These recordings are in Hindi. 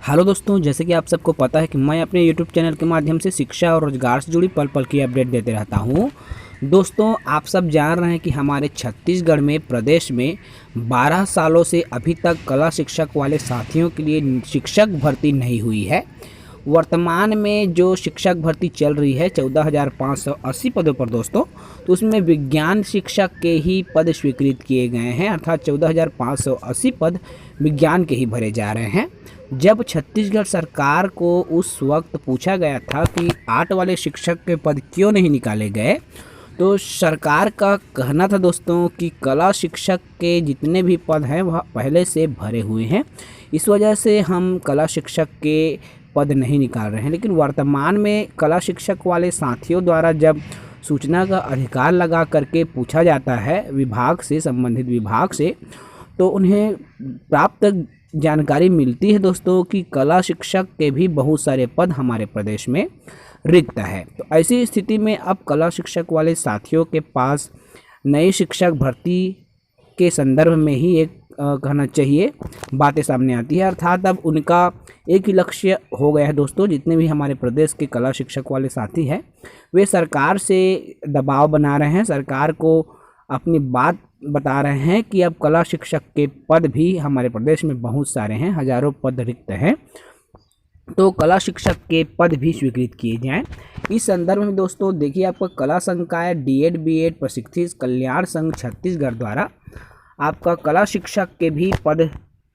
हेलो दोस्तों, जैसे कि आप सबको पता है कि मैं अपने यूट्यूब चैनल के माध्यम से शिक्षा और रोजगार से जुड़ी पल पल की अपडेट देते रहता हूं। दोस्तों, आप सब जान रहे हैं कि हमारे छत्तीसगढ़ में प्रदेश में 12 सालों से अभी तक कला शिक्षक वाले साथियों के लिए शिक्षक भर्ती नहीं हुई है। वर्तमान में जो शिक्षक भर्ती चल रही है 14,580 पदों पर दोस्तों, तो उसमें विज्ञान शिक्षक के ही पद स्वीकृत किए गए हैं, अर्थात 14,580 पद विज्ञान के ही भरे जा रहे हैं। जब छत्तीसगढ़ सरकार को उस वक्त पूछा गया था कि आर्ट वाले शिक्षक के पद क्यों नहीं निकाले गए, तो सरकार का कहना था दोस्तों कि कला शिक्षक के जितने भी पद हैं वह पहले से भरे हुए हैं, इस वजह से हम कला शिक्षक के पद नहीं निकाल रहे हैं। लेकिन वर्तमान में कला शिक्षक वाले साथियों द्वारा जब सूचना का अधिकार लगा करके पूछा जाता है विभाग से, संबंधित विभाग से, तो उन्हें प्राप्त जानकारी मिलती है दोस्तों कि कला शिक्षक के भी बहुत सारे पद हमारे प्रदेश में रिक्त है। तो ऐसी स्थिति में अब कला शिक्षक वाले साथियों के पास नई शिक्षक भर्ती के संदर्भ में ही एक कहना चाहिए बातें सामने आती है, अर्थात अब उनका एक ही लक्ष्य हो गया है दोस्तों। जितने भी हमारे प्रदेश के कला शिक्षक वाले साथी हैं वे सरकार से दबाव बना रहे हैं, सरकार को अपनी बात बता रहे हैं कि अब कला शिक्षक के पद भी हमारे प्रदेश में बहुत सारे हैं, हजारों पद रिक्त हैं, तो कला शिक्षक के पद भी स्वीकृत किए जाएं। इस संदर्भ में दोस्तों देखिए, आपका कला संकाय डीएड बीएड प्रशिक्षित कल्याण संघ छत्तीसगढ़ द्वारा आपका कला शिक्षक के भी पद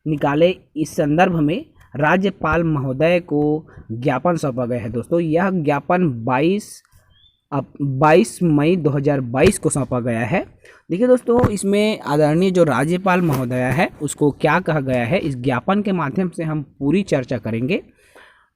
निकाले। इस संदर्भ में राज्यपाल महोदय को ज्ञापन सौंपा गया है दोस्तों। यह ज्ञापन 22 मई 2022 को सौंपा गया है। देखिए दोस्तों, इसमें आदरणीय जो राज्यपाल महोदया है उसको क्या कहा गया है, इस ज्ञापन के माध्यम से हम पूरी चर्चा करेंगे।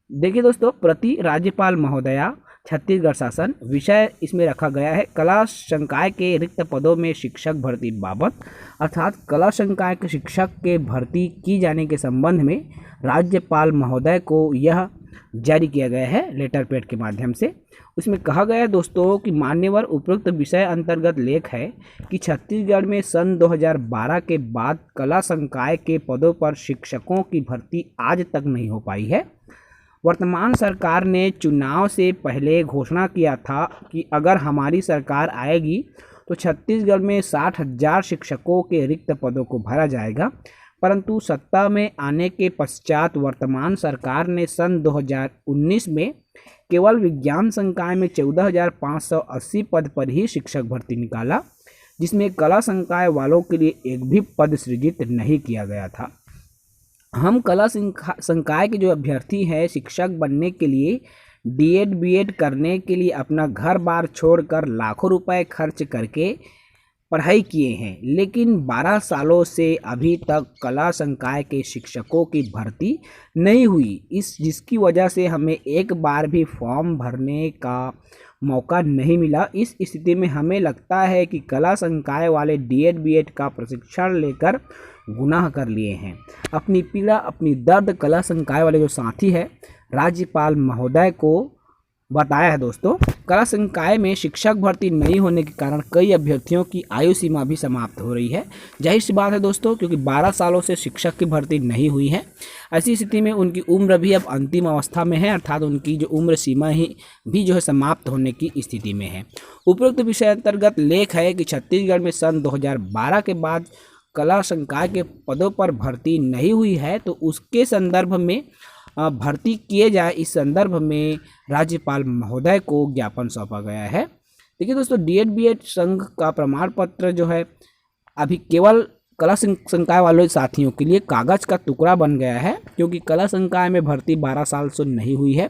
देखिए दोस्तों, प्रति राज्यपाल महोदया छत्तीसगढ़ शासन, विषय इसमें रखा गया है कला संकाय के रिक्त पदों में शिक्षक भर्ती बाबत, अर्थात कला संकाय के शिक्षक के भर्ती की जाने के संबंध में राज्यपाल महोदय को यह जारी किया गया है लेटर पैड के माध्यम से। उसमें कहा गया है दोस्तों कि मान्यवर उपरोक्त विषय अंतर्गत लेख है कि छत्तीसगढ़ में सन 2012 के बाद कला संकाय के पदों पर शिक्षकों की भर्ती आज तक नहीं हो पाई है। वर्तमान सरकार ने चुनाव से पहले घोषणा किया था कि अगर हमारी सरकार आएगी तो छत्तीसगढ़ में 60,000 शिक्षकों के रिक्त पदों को भरा जाएगा, परंतु सत्ता में आने के पश्चात वर्तमान सरकार ने सन 2019 में केवल विज्ञान संकाय में 14,580 पद पर ही शिक्षक भर्ती निकाला, जिसमें कला संकाय वालों के लिए एक भी पद सृजित नहीं किया गया था। हम कला संकाय के जो अभ्यर्थी हैं शिक्षक बनने के लिए डीएड बीएड करने के लिए अपना घर बार छोड़कर लाखों रुपए खर्च करके पढ़ाई किए हैं, लेकिन 12 सालों से अभी तक कला संकाय के शिक्षकों की भर्ती नहीं हुई, जिसकी वजह से हमें एक बार भी फॉर्म भरने का मौका नहीं मिला। इस स्थिति में हमें लगता है कि कला संकाय वाले डीएड बीएड का प्रशिक्षण लेकर गुनाह कर लिए हैं। अपनी पीड़ा, अपनी दर्द कला संकाय वाले जो साथी है राज्यपाल महोदय को बताया है दोस्तों। कला संकाय में शिक्षक भर्ती नहीं होने के कारण कई अभ्यर्थियों की आयु सीमा भी समाप्त हो रही है। जाहिर सी बात है दोस्तों, क्योंकि 12 सालों से शिक्षक की भर्ती नहीं हुई है। ऐसी स्थिति में उनकी उम्र भी अब अंतिम अवस्था में है, अर्थात उनकी जो उम्र सीमा ही भी जो है समाप्त होने की स्थिति में है। उपरोक्त विषय अंतर्गत लेख है कि छत्तीसगढ़ में सन 2012 के बाद कला संकाय के पदों पर भर्ती नहीं हुई है, तो उसके संदर्भ में भर्ती किए जाए, इस संदर्भ में राज्यपाल महोदय को ज्ञापन सौंपा गया है। देखिए दोस्तों, डीएड बीएड संघ का प्रमाण पत्र जो है अभी केवल कला संकाय वाले साथियों के लिए कागज़ का टुकड़ा बन गया है, क्योंकि कला संकाय में भर्ती 12 साल से नहीं हुई है,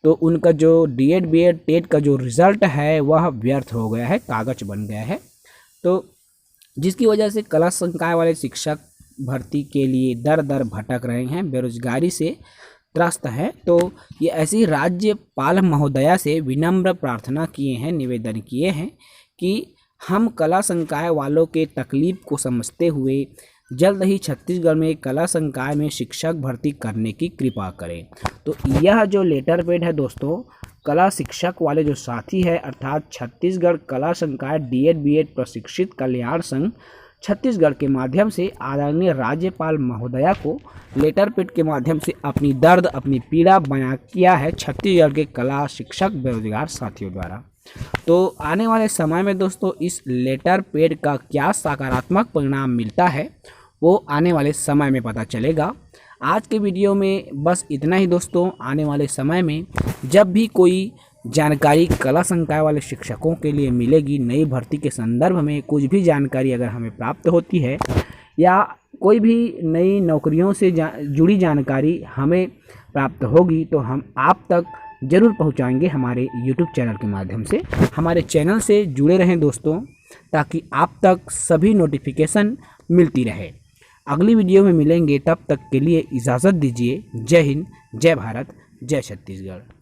तो उनका जो डीएड बीएड टेट का जो रिज़ल्ट है वह व्यर्थ हो गया है, कागज बन गया है। तो जिसकी वजह से कला संकाय वाले शिक्षक भर्ती के लिए दर दर भटक रहे हैं, बेरोजगारी से त्रस्त हैं। तो ये ऐसी राज्यपाल महोदया से विनम्र प्रार्थना किए हैं, निवेदन किए हैं कि हम कला संकाय वालों के तकलीफ को समझते हुए जल्द ही छत्तीसगढ़ में कला संकाय में शिक्षक भर्ती करने की कृपा करें। तो यह जो लेटर पैड है दोस्तों, कला शिक्षक वाले जो साथी है, अर्थात छत्तीसगढ़ कला संकाय डीएड बीएड प्रशिक्षित कल्याण संघ छत्तीसगढ़ के माध्यम से आदरणीय राज्यपाल महोदया को लेटर पैड के माध्यम से अपनी दर्द, अपनी पीड़ा बयां किया है छत्तीसगढ़ के कला शिक्षक बेरोजगार साथियों द्वारा। तो आने वाले समय में दोस्तों इस लेटर पैड का क्या सकारात्मक परिणाम मिलता है वो आने वाले समय में पता चलेगा। आज के वीडियो में बस इतना ही दोस्तों। आने वाले समय में जब भी कोई जानकारी कला संकाय वाले शिक्षकों के लिए मिलेगी, नई भर्ती के संदर्भ में कुछ भी जानकारी अगर हमें प्राप्त होती है या कोई भी नई नौकरियों से जुड़ी जानकारी हमें प्राप्त होगी तो हम आप तक ज़रूर पहुंचाएंगे हमारे YouTube चैनल के माध्यम से। हमारे चैनल से जुड़े रहें दोस्तों ताकि आप तक सभी नोटिफिकेशन मिलती रहे। अगली वीडियो में मिलेंगे, तब तक के लिए इजाज़त दीजिए। जय हिंद, जय भारत, जय छत्तीसगढ़।